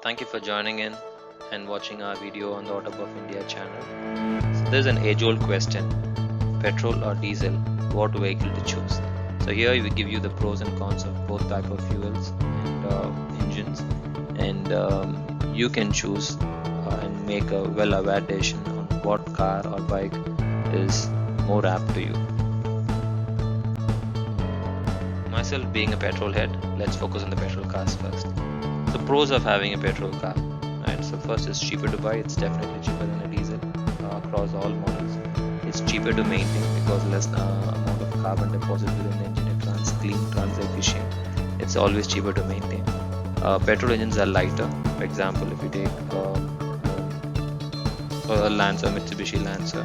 Thank you for joining in and watching our video on the Autobuff India channel. So there's an age-old question: petrol or diesel? What vehicle to choose? So here we give you the pros and cons of both type of fuels and engines, and you can choose and make a well-aware decision on what car or bike is more apt to you. Myself being a petrol head, let's focus on the petrol cars first. The pros of having a petrol car, right? So first, it's cheaper to buy. It's definitely cheaper than a diesel across all models. It's cheaper to maintain because less amount of carbon deposits within the engine. It runs clean, runs efficient. It's always cheaper to maintain. Petrol engines are lighter. For example, if you take a Lancer, Mitsubishi Lancer,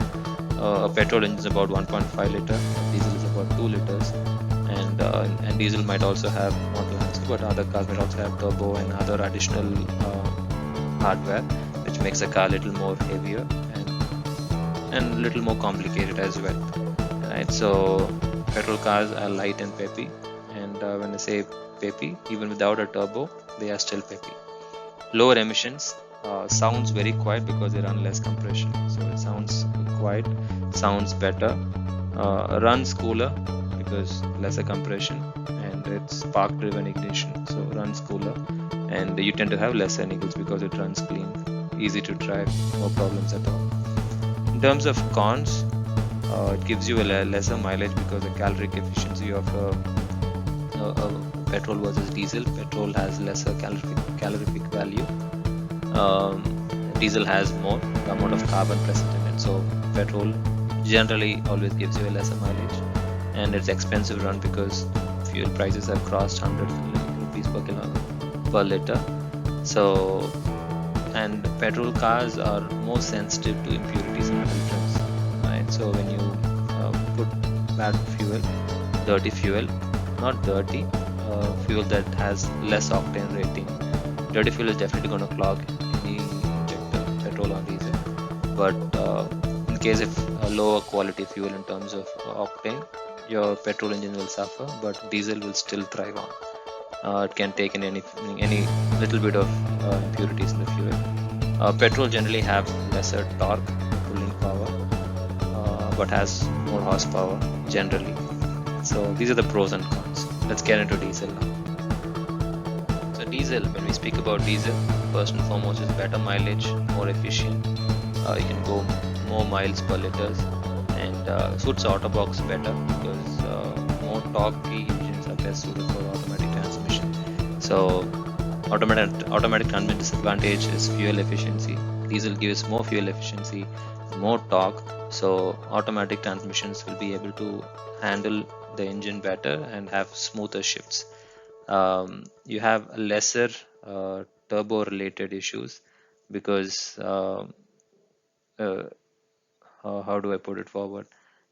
a petrol engine is about 1.5 liter. Diesel is about 2 liters. And diesel might also have not Lancer, but other cars might also have turbo and other additional hardware, which makes the car a little more heavier and a little more complicated as well. Right, so petrol cars are light and peppy, and when I say peppy, even without a turbo, they are still peppy. Lower emissions, sounds very quiet because they run less compression, so it sounds quiet, sounds better, runs cooler because lesser compression, and it's spark driven ignition, so runs cooler, and you tend to have lesser niggles because it runs clean, easy to drive, no problems at all. In terms of cons, it gives you a lesser mileage because the caloric efficiency of petrol versus diesel. Petrol has lesser calorific value. Diesel has more amount of carbon present in it, so petrol generally always gives you a lesser mileage, and it's expensive run because fuel prices have crossed 100 rupees per liter. So, and petrol cars are more sensitive to impurities and filters, right? So when you put bad fuel, dirty fuel, not dirty, fuel that has less octane rating, dirty fuel is definitely going to clog any injector, petrol or diesel. But in case if a lower quality fuel in terms of octane, your petrol engine will suffer, but diesel will still thrive on. It can take in any little bit of impurities in the fuel. Petrol generally have lesser torque, pulling power, but has more horsepower generally. So these are the pros and cons. Let's get into diesel now. So diesel, when we speak about diesel, first and foremost is better mileage, more efficient. You can go more miles per liters, and suits Autobox better because more torquey engines are best suited for automatic transmission. So automatic transmission disadvantage is fuel efficiency. Diesel gives more fuel efficiency, more torque, so automatic transmissions will be able to handle the engine better and have smoother shifts. You have lesser turbo related issues because how do I put it forward?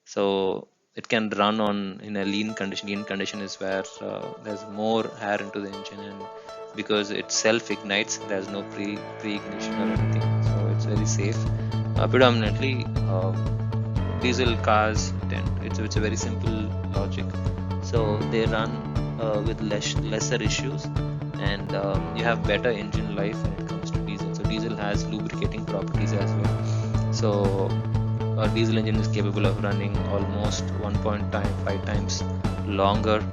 So it can run on in a lean condition. Lean condition is where there's more air into the engine, and because it self ignites, there's no pre-ignition or anything, so it's very safe. Predominantly diesel cars it's a very simple logic, so they run with lesser issues, and you have better engine life when it comes to diesel. So diesel has lubricating properties as well, so a diesel engine is capable of running almost 1.5 times longer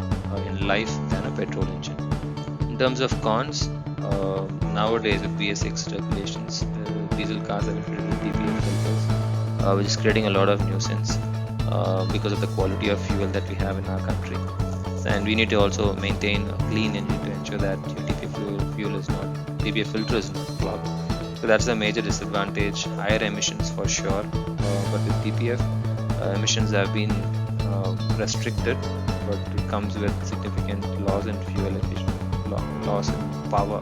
in life than a petrol engine. In terms of cons, nowadays with BS6 regulations, diesel cars are fitted with DPF filters, which is creating a lot of nuisance because of the quality of fuel that we have in our country. And we need to also maintain a clean engine to ensure that your DPF filter is not clogged. So that's a major disadvantage. Higher emissions for sure, but with DPF emissions have been restricted, but it comes with significant loss in fuel efficiency, loss in power.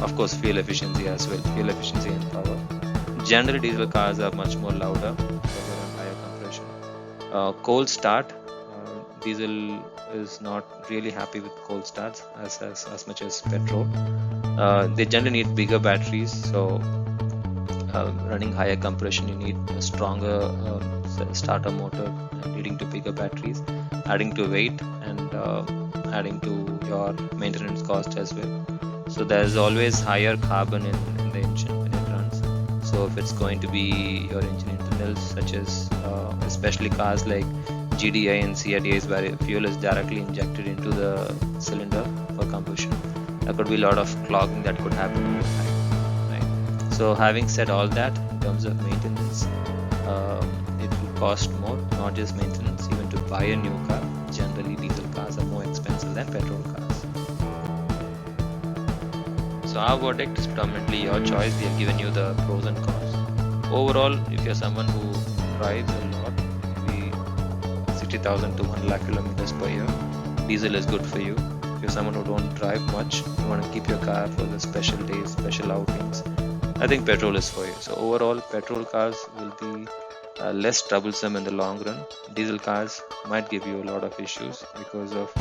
Of course, fuel efficiency as well, fuel efficiency and power. Generally, diesel cars are much more louder because they have higher compression. Cold start, diesel is not really happy with cold starts as much as petrol. They generally need bigger batteries, so running higher compression, you need a stronger starter motor, leading to bigger batteries, adding to weight and adding to your maintenance cost as well. So there's always higher carbon in the engine when it runs. So if it's going to be your engine internals, such as especially cars like GDI and CRDIs, where fuel is directly injected into the cylinder for combustion, there could be a lot of clogging that could happen over time, right? So having said all that, in terms of maintenance, it will cost more, not just maintenance, even to buy a new car. Generally, diesel cars are more expensive than petrol cars. So our verdict is predominantly your choice. We have given you the pros and cons. Overall, if you're someone who drives a lot, maybe 60,000 to 1 lakh kilometers per year, diesel is good for you. If you're someone who don't drive much, you want to keep your car for the special days, special outings, I think petrol is for you. So overall, petrol cars will be less troublesome in the long run. Diesel cars might give you a lot of issues because of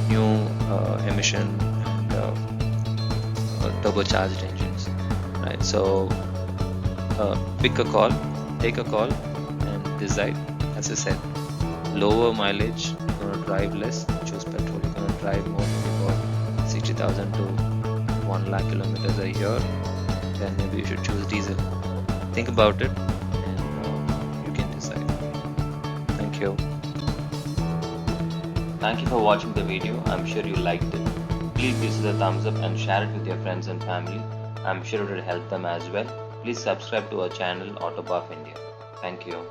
new emission and turbocharged engines, right? So pick a call, take a call, and decide. As I said, lower mileage, you're gonna drive less, choose petrol. You're gonna drive more, maybe about 60,000 to 1 lakh kilometers a year, then maybe you should choose diesel. Think about it, and you can decide. Thank you. Thank you for watching the video. I'm sure you liked it. Please give us a thumbs up and share it with your friends and family. I'm sure it will help them as well. Please subscribe to our channel Autobuff India. Thank you.